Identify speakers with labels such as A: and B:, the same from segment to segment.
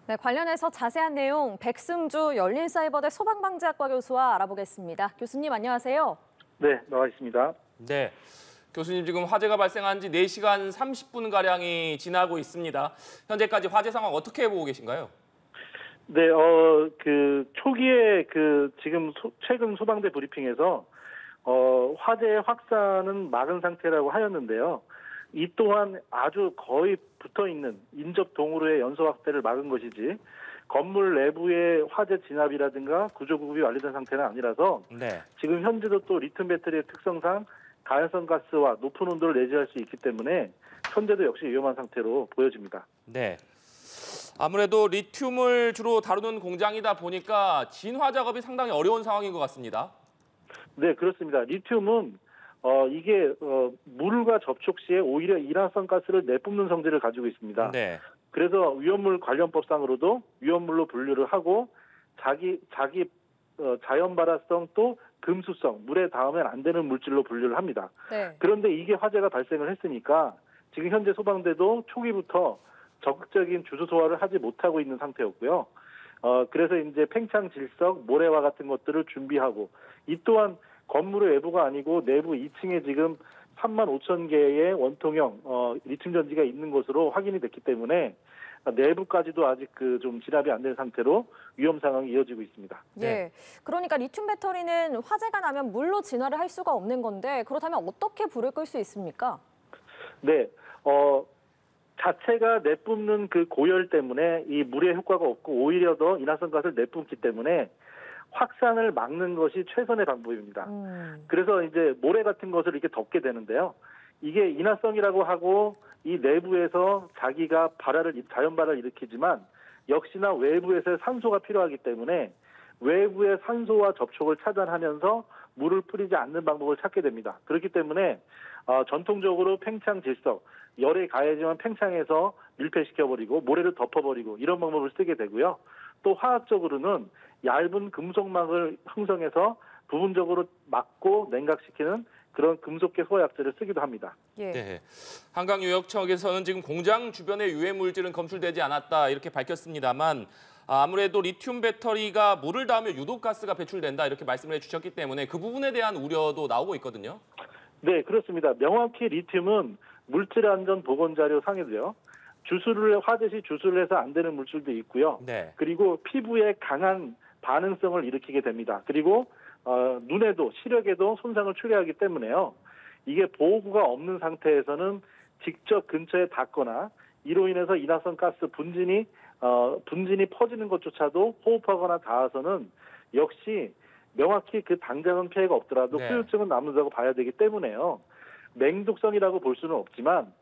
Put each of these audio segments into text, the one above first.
A: 네, 관련해서 자세한 내용 백승주 열린사이버대 소방방재학과 교수와 알아보겠습니다. 교수님 안녕하세요.
B: 네, 나와 있습니다.
C: 네, 교수님 지금 화재가 발생한 지 4시간 30분가량이 지나고 있습니다. 현재까지 화재 상황 어떻게 보고 계신가요?
B: 네, 초기에 지금 최근 소방대 브리핑에서 화재의 확산은 막은 상태라고 하였는데요. 이 또한 아주 거의 붙어 있는 인접 동으로의 연소 확대를 막은 것이지 건물 내부의 화재 진압이라든가 구조 구급이 완료된 상태는 아니라서
C: 네.
B: 지금 현재도 또 리튬 배터리의 특성상 가연성 가스와 높은 온도를 내재할 수 있기 때문에 현재도 역시 위험한 상태로 보여집니다.
C: 네. 아무래도 리튬을 주로 다루는 공장이다 보니까 진화 작업이 상당히 어려운 상황인 것 같습니다.
B: 네, 그렇습니다. 리튬은 이게 물과 접촉 시에 오히려 일산성 가스를 내뿜는 성질을 가지고 있습니다.
C: 네.
B: 그래서 위험물 관련법상으로도 위험물로 분류를 하고 자기 자연 발화성 또 금수성, 물에 닿으면 안 되는 물질로 분류를 합니다.
A: 네.
B: 그런데 이게 화재가 발생을 했으니까 지금 현재 소방대도 초기부터 적극적인 주소 소화를 하지 못하고 있는 상태였고요. 그래서 이제 팽창 질석, 모래와 같은 것들을 준비하고 이 또한 건물의 외부가 아니고 내부 2층에 지금 35,000개의 원통형 리튬 전지가 있는 것으로 확인이 됐기 때문에 내부까지도 아직 좀 진압이 안 된 상태로 위험 상황이 이어지고 있습니다.
A: 네. 그러니까 리튬 배터리는 화재가 나면 물로 진화를 할 수가 없는 건데 그렇다면 어떻게 불을 끌 수 있습니까?
B: 네. 자체가 내뿜는 그 고열 때문에 이 물의 효과가 없고 오히려 더 인화성 가스를 내뿜기 때문에 확산을 막는 것이 최선의 방법입니다. 그래서 이제 모래 같은 것을 이렇게 덮게 되는데요. 이게 인화성이라고 하고 이 내부에서 자기가 자연 발화를 일으키지만 역시나 외부에서 산소가 필요하기 때문에 외부의 산소와 접촉을 차단하면서 물을 뿌리지 않는 방법을 찾게 됩니다. 그렇기 때문에 전통적으로 팽창 질석, 열에 가해지면 팽창해서 밀폐시켜버리고 모래를 덮어버리고 이런 방법을 쓰게 되고요. 또 화학적으로는 얇은 금속막을 형성해서 부분적으로 막고 냉각시키는 그런 금속계 소화약제를 쓰기도 합니다.
A: 예.
C: 네. 한강유역청에서는 지금 공장 주변의 유해 물질은 검출되지 않았다 이렇게 밝혔습니다만 아무래도 리튬 배터리가 물을 닿으면 유독가스가 배출된다 이렇게 말씀을 해주셨기 때문에 그 부분에 대한 우려도 나오고 있거든요.
B: 네, 그렇습니다. 명확히 리튬은 물질안전보건자료 상에도요. 화재 시 주술을 해서 안 되는 물질도 있고요.
C: 네.
B: 그리고 피부에 강한 반응성을 일으키게 됩니다. 그리고 눈에도 시력에도 손상을 초래하기 때문에요. 이게 보호구가 없는 상태에서는 직접 근처에 닿거나 이로 인해서 인화성 가스 분진이 퍼지는 것조차도 호흡하거나 닿아서는 역시 명확히 그 당장은 피해가 없더라도
C: 네.
B: 후유증은 남는다고 봐야 되기 때문에요. 맹독성이라고 볼 수는 없지만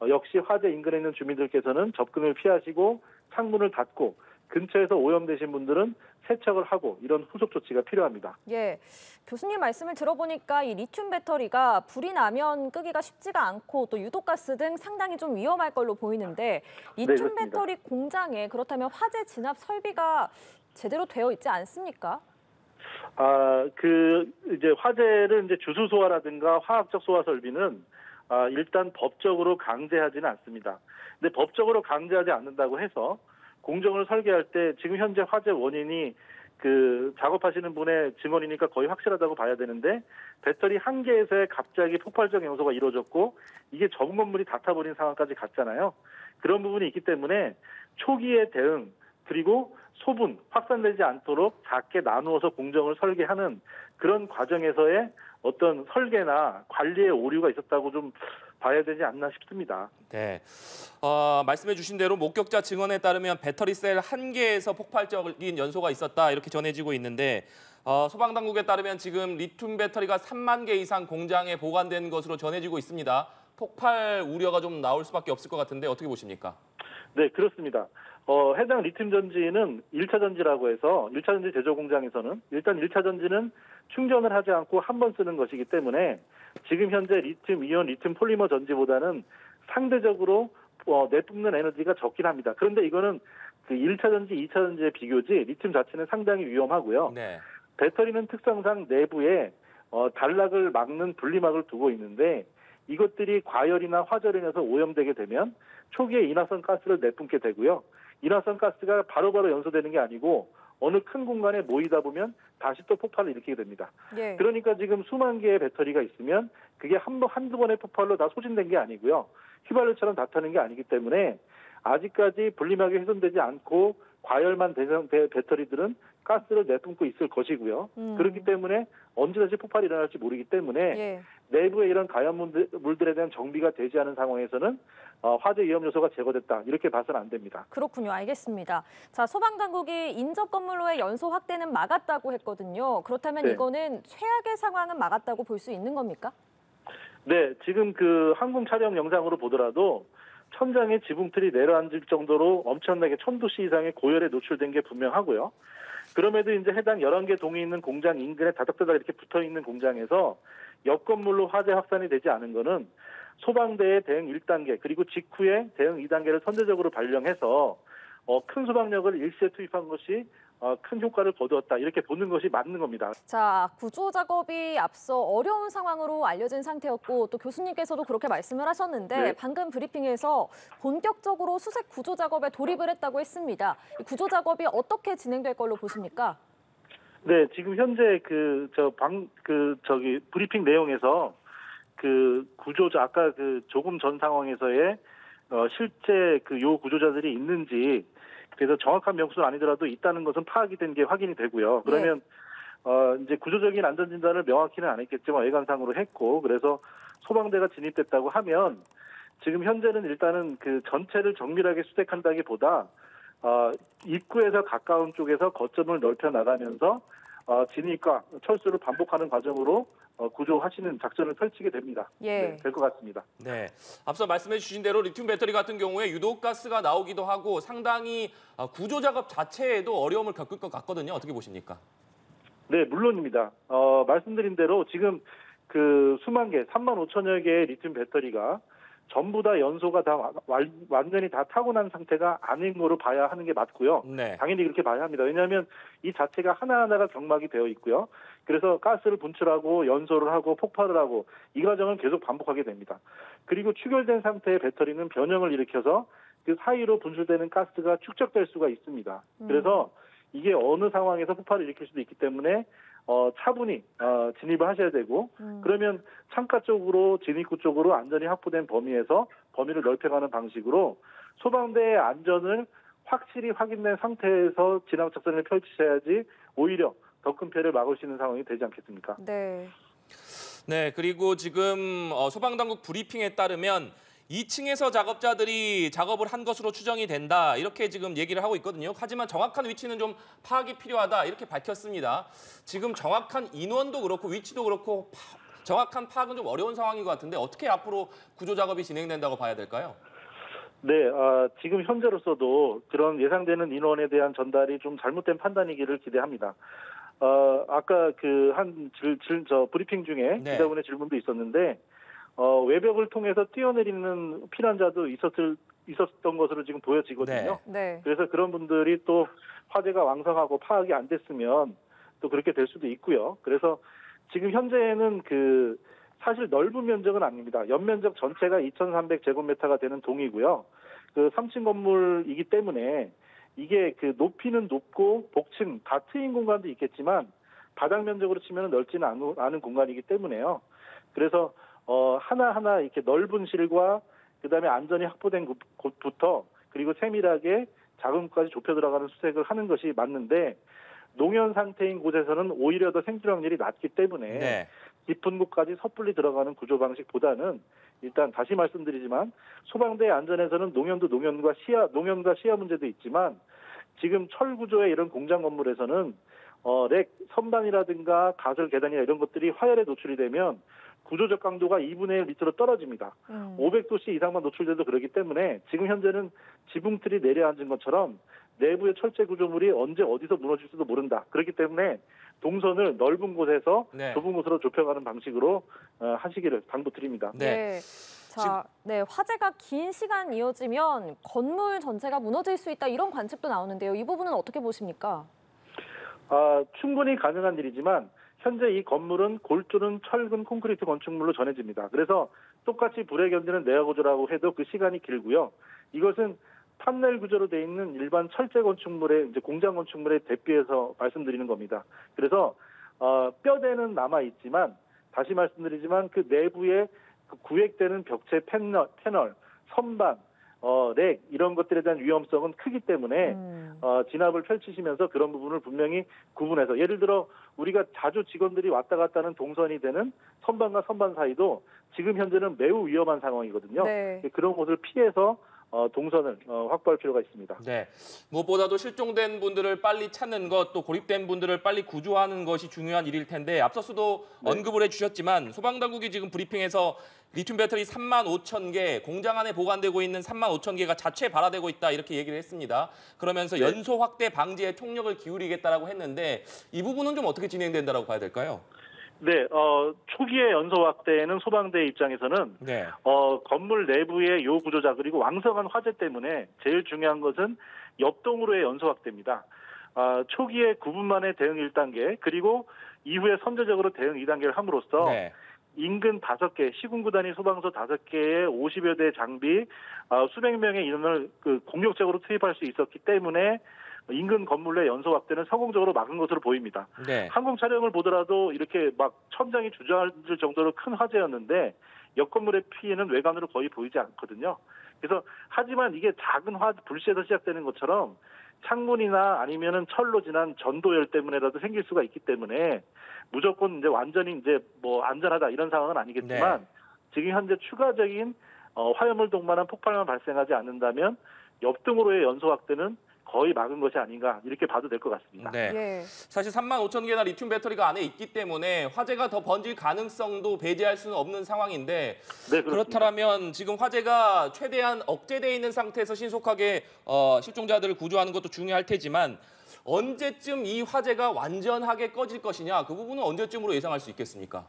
B: 역시 화재 인근에 있는 주민들께서는 접근을 피하시고 창문을 닫고 근처에서 오염되신 분들은 세척을 하고 이런 후속 조치가 필요합니다.
A: 예. 교수님 말씀을 들어보니까 이 리튬 배터리가 불이 나면 끄기가 쉽지가 않고 또 유독가스 등 상당히 좀 위험할 걸로 보이는데 리튬
B: 그렇습니다.
A: 배터리 공장에 그렇다면 화재 진압 설비가 제대로 되어 있지 않습니까?
B: 이제 화재를 이제 주수 소화라든가 화학적 소화 설비는 일단 법적으로 강제하지는 않습니다. 근데 법적으로 강제하지 않는다고 해서 공정을 설계할 때 지금 현재 화재 원인이 작업하시는 분의 증언이니까 거의 확실하다고 봐야 되는데 배터리 한 개에서의 갑자기 폭발적 연소가 이루어졌고 이게 전 건물이 다 타버린 상황까지 갔잖아요. 그런 부분이 있기 때문에 초기의 대응 그리고 소분, 확산되지 않도록 작게 나누어서 공정을 설계하는 그런 과정에서의 어떤 설계나 관리의 오류가 있었다고 좀 봐야 되지 않나 싶습니다.
C: 네. 말씀해 주신 대로 목격자 증언에 따르면 배터리 셀 한 개에서 폭발적인 연소가 있었다 이렇게 전해지고 있는데 소방당국에 따르면 지금 리튬 배터리가 3만 개 이상 공장에 보관된 것으로 전해지고 있습니다. 폭발 우려가 좀 나올 수밖에 없을 것 같은데 어떻게 보십니까?
B: 네, 그렇습니다. 해당 리튬 전지는 1차 전지라고 해서 1차 전지 제조 공장에서는 일단 1차 전지는 충전을 하지 않고 한 번 쓰는 것이기 때문에 지금 현재 리튬 이온 리튬 폴리머 전지보다는 상대적으로 내뿜는 에너지가 적긴 합니다. 그런데 이거는 그 1차 전지, 2차 전지의 비교지 리튬 자체는 상당히 위험하고요.
C: 네.
B: 배터리는 특성상 내부에 단락을 막는 분리막을 두고 있는데 이것들이 과열이나 화재로 인해서 오염되게 되면 초기에 인화성 가스를 내뿜게 되고요. 인화성 가스가 바로바로 연소되는 게 아니고 어느 큰 공간에 모이다 보면 다시 또 폭발을 일으키게 됩니다.
A: 예.
B: 그러니까 지금 수만 개의 배터리가 있으면 그게 한두 번의 폭발로 다 소진된 게 아니고요. 휘발유처럼 다 타는 게 아니기 때문에 아직까지 분리막이 훼손되지 않고 과열만 된 배터리들은 가스를 내뿜고 있을 것이고요. 그렇기 때문에 언제 다시 폭발이 일어날지 모르기 때문에
A: 예.
B: 내부에 이런 가연물들에 대한 정비가 되지 않은 상황에서는 화재 위험 요소가 제거됐다. 이렇게 봐서는 안 됩니다.
A: 그렇군요. 알겠습니다. 자, 소방당국이 인접 건물로의 연소 확대는 막았다고 했거든요. 그렇다면
B: 네.
A: 이거는 최악의 상황은 막았다고 볼 수 있는 겁니까?
B: 네, 지금 그 항공 촬영 영상으로 보더라도 천장에 지붕틀이 내려앉을 정도로 엄청나게 1000도씨 이상의 고열에 노출된 게 분명하고요. 그럼에도 이제 해당 11개 동이 있는 공장 인근에 다닥다닥 이렇게 붙어 있는 공장에서 옆 건물로 화재 확산이 되지 않은 거는 소방대의 대응 1단계 그리고 직후에 대응 2단계를 선제적으로 발령해서 큰 소방력을 일시에 투입한 것이 큰 효과를 거두었다. 이렇게 보는 것이 맞는 겁니다.
A: 자, 구조 작업이 앞서 어려운 상황으로 알려진 상태였고 또 교수님께서도 그렇게 말씀을 하셨는데
B: 네.
A: 방금 브리핑에서 본격적으로 수색 구조 작업에 돌입을 했다고 했습니다. 이 구조 작업이 어떻게 진행될 걸로 보십니까?
B: 네, 지금 현재 브리핑 내용에서 구조자 아까 조금 전 상황에서의 실제 요 구조자들이 있는지 그래서 정확한 명수는 아니더라도 있다는 것은 파악이 된 게 확인이 되고요. 그러면 이제 구조적인 안전 진단을 명확히는 안 했겠지만 외관상으로 했고 그래서 소방대가 진입됐다고 하면 지금 현재는 일단은 전체를 정밀하게 수색한다기보다 입구에서 가까운 쪽에서 거점을 넓혀 나가면서 진입과 철수를 반복하는 과정으로 구조하시는 작전을 펼치게 됩니다.
A: 예.
B: 네, 될 것 같습니다.
C: 네, 앞서 말씀해 주신 대로 리튬 배터리 같은 경우에 유독가스가 나오기도 하고 상당히 구조 작업 자체에도 어려움을 겪을 것 같거든요. 어떻게 보십니까?
B: 네, 물론입니다. 말씀드린 대로 지금 수만 개, 3만 5천여 개의 리튬 배터리가 전부 다 연소가 다 완전히 다 타고 난 상태가 아닌 거로 봐야 하는 게 맞고요.
C: 네.
B: 당연히 그렇게 봐야 합니다. 왜냐하면 이 자체가 하나하나가 경막이 되어 있고요. 그래서 가스를 분출하고 연소를 하고 폭발을 하고 이 과정을 계속 반복하게 됩니다. 그리고 축열된 상태의 배터리는 변형을 일으켜서 그 사이로 분출되는 가스가 축적될 수가 있습니다. 그래서 이게 어느 상황에서 폭발을 일으킬 수도 있기 때문에 차분히 진입을 하셔야 되고 그러면 창가 쪽으로 진입구 쪽으로 안전이 확보된 범위에서 범위를 넓혀가는 방식으로 소방대의 안전을 확실히 확인된 상태에서 진압 작전을 펼치셔야지 오히려 더 큰 피해를 막을 수 있는 상황이 되지 않겠습니까?
A: 네.
C: 네, 그리고 지금 소방당국 브리핑에 따르면 2층에서 작업자들이 작업을 한 것으로 추정이 된다. 이렇게 지금 얘기를 하고 있거든요. 하지만 정확한 위치는 좀 파악이 필요하다. 이렇게 밝혔습니다. 지금 정확한 인원도 그렇고 위치도 그렇고 정확한 파악은 좀 어려운 상황인 것 같은데 어떻게 앞으로 구조 작업이 진행된다고 봐야 될까요?
B: 네, 지금 현재로서도 그런 예상되는 인원에 대한 전달이 좀 잘못된 판단이기를 기대합니다. 아까 브리핑 중에
C: 네.
B: 기자분의 질문도 있었는데, 외벽을 통해서 뛰어내리는 피난자도 있었던 것으로 지금 보여지거든요.
A: 네.
B: 그래서 그런 분들이 또 화재가 왕성하고 파악이 안 됐으면 또 그렇게 될 수도 있고요. 그래서 지금 현재는 사실 넓은 면적은 아닙니다. 연면적 전체가 2,300제곱미터가 되는 동이고요. 3층 건물이기 때문에 이게 높이는 높고 복층 다 트인 공간도 있겠지만 바닥 면적으로 치면 넓지는 않은 공간이기 때문에요. 그래서 하나하나 이렇게 넓은 실과 그다음에 안전이 확보된 곳부터 그리고 세밀하게 작은 곳까지 좁혀 들어가는 수색을 하는 것이 맞는데 농현 상태인 곳에서는 오히려 더 생존 확률이 낮기 때문에
C: 네.
B: 깊은 곳까지 섣불리 들어가는 구조 방식보다는 일단 다시 말씀드리지만 소방대의 안전에서는 농현과 시야 문제도 있지만 지금 철 구조의 이런 공장 건물에서는 선반이라든가 가설 계단이나 이런 것들이 화열에 노출이 되면 구조적 강도가 2분의 1 밑으로 떨어집니다. 500도씨 이상만 노출돼도 그렇기 때문에 지금 현재는 지붕틀이 내려앉은 것처럼 내부의 철제 구조물이 언제 어디서 무너질지도 모른다. 그렇기 때문에 동선을 넓은 곳에서
C: 네.
B: 좁은 곳으로 좁혀가는 방식으로 하시기를 당부드립니다.
C: 네.
A: 자, 화재가 긴 시간 이어지면 건물 전체가 무너질 수 있다 이런 관측도 나오는데요. 이 부분은 어떻게 보십니까?
B: 충분히 가능한 일이지만 현재 이 건물은 골조는 철근 콘크리트 건축물로 전해집니다. 그래서 똑같이 불에 견디는 내화 구조라고 해도 그 시간이 길고요. 이것은 판넬 구조로 돼 있는 일반 철제 건축물의 이제 공장 건축물에 대비해서 말씀드리는 겁니다. 그래서 뼈대는 남아 있지만 다시 말씀드리지만 그 내부에 그 구획되는 벽체 패널, 선반, 렉 이런 것들에 대한 위험성은 크기 때문에 진압을 펼치시면서 그런 부분을 분명히 구분해서 예를 들어 우리가 자주 직원들이 왔다 갔다 하는 동선이 되는 선반과 선반 사이도 지금 현재는 매우 위험한 상황이거든요.
A: 네.
B: 그런 곳을 피해서 동선을 확보할 필요가 있습니다.
C: 네. 무엇보다도 실종된 분들을 빨리 찾는 것, 또 고립된 분들을 빨리 구조하는 것이 중요한 일일 텐데 앞서서도
B: 네.
C: 언급을 해주셨지만 소방당국이 지금 브리핑에서 리튬 배터리 35,000개, 공장 안에 보관되고 있는 35,000개가 자체 발화되고 있다 이렇게 얘기를 했습니다. 그러면서
B: 네.
C: 연소 확대 방지에 총력을 기울이겠다라고 했는데 이 부분은 좀 어떻게 진행된다라고 봐야 될까요?
B: 네, 초기의 연소 확대에는 소방대 입장에서는
C: 네.
B: 건물 내부의 요 구조자 그리고 왕성한 화재 때문에 제일 중요한 것은 옆동으로의 연소 확대입니다. 초기에 9분 만에 대응 1단계 그리고 이후에 선제적으로 대응 2단계를 함으로써
C: 네.
B: 인근 5개, 시군구 단위 소방서 5개에 50여 대 장비, 수백 명의 인원을 공격적으로 투입할 수 있었기 때문에 인근 건물 내 연소 확대는 성공적으로 막은 것으로 보입니다.
C: 네.
B: 항공 촬영을 보더라도 이렇게 막 천장이 주저앉을 정도로 큰 화재였는데 옆 건물의 피해는 외관으로 거의 보이지 않거든요. 그래서 하지만 이게 작은 불씨에서 시작되는 것처럼 창문이나 아니면은 철로 진한 전도열 때문에라도 생길 수가 있기 때문에 무조건 이제 완전히 이제 뭐 안전하다 이런 상황은 아니겠지만
C: 네.
B: 지금 현재 추가적인 화염을 동반한 폭발만 발생하지 않는다면 옆등으로의 연소 확대는 거의 막은 것이 아닌가 이렇게 봐도 될 것 같습니다.
C: 네.
A: 예.
C: 사실 35,000개나 리튬 배터리가 안에 있기 때문에 화재가 더 번질 가능성도 배제할 수는 없는 상황인데
B: 네,
C: 그렇다면 지금 화재가 최대한 억제돼 있는 상태에서 신속하게 실종자들을 구조하는 것도 중요할 테지만 언제쯤 이 화재가 완전하게 꺼질 것이냐 그 부분은 언제쯤으로 예상할 수 있겠습니까?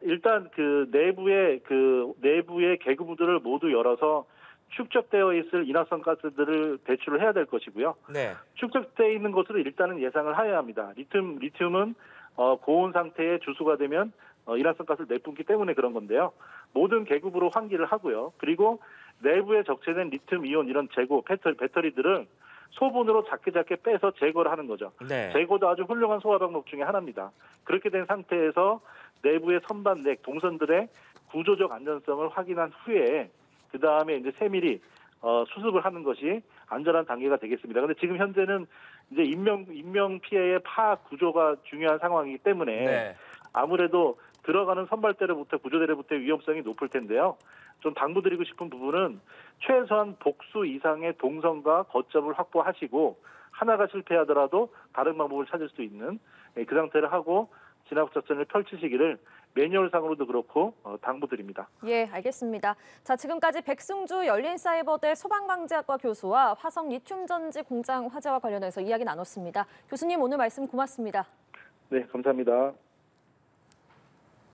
B: 일단 그 내부의 계급부들을 모두 열어서 축적되어 있을 인화성 가스들을 배출을 해야 될 것이고요.
C: 네.
B: 축적되어 있는 것으로 일단은 예상을 해야 합니다. 리튬은 고온 상태에 주수가 되면 인화성 가스를 내뿜기 때문에 그런 건데요. 모든 계급으로 환기를 하고요. 그리고 내부에 적재된 리튬 이온 이런 재고 배터리들을 소분으로 작게 빼서 제거를 하는 거죠.
C: 네.
B: 제거도 아주 훌륭한 소화 방법 중에 하나입니다. 그렇게 된 상태에서 내부의 선반 넥 동선들의 구조적 안전성을 확인한 후에 그 다음에 이제 세밀히 수습을 하는 것이 안전한 단계가 되겠습니다. 그런데 지금 현재는 이제 인명 피해의 파악 구조가 중요한 상황이기 때문에
C: 네.
B: 아무래도 들어가는 선발대로부터 구조대로부터의 위험성이 높을 텐데요. 좀 당부드리고 싶은 부분은 최소한 복수 이상의 동선과 거점을 확보하시고 하나가 실패하더라도 다른 방법을 찾을 수 있는 그 상태를 하고 진압 작전을 펼치시기를 매뉴얼상으로도 그렇고 당부드립니다.
A: 예, 알겠습니다. 자, 지금까지 백승주 열린사이버대 소방방재학과 교수와 화성 리튬전지 공장 화재와 관련해서 이야기 나눴습니다. 교수님 오늘 말씀 고맙습니다.
B: 네, 감사합니다.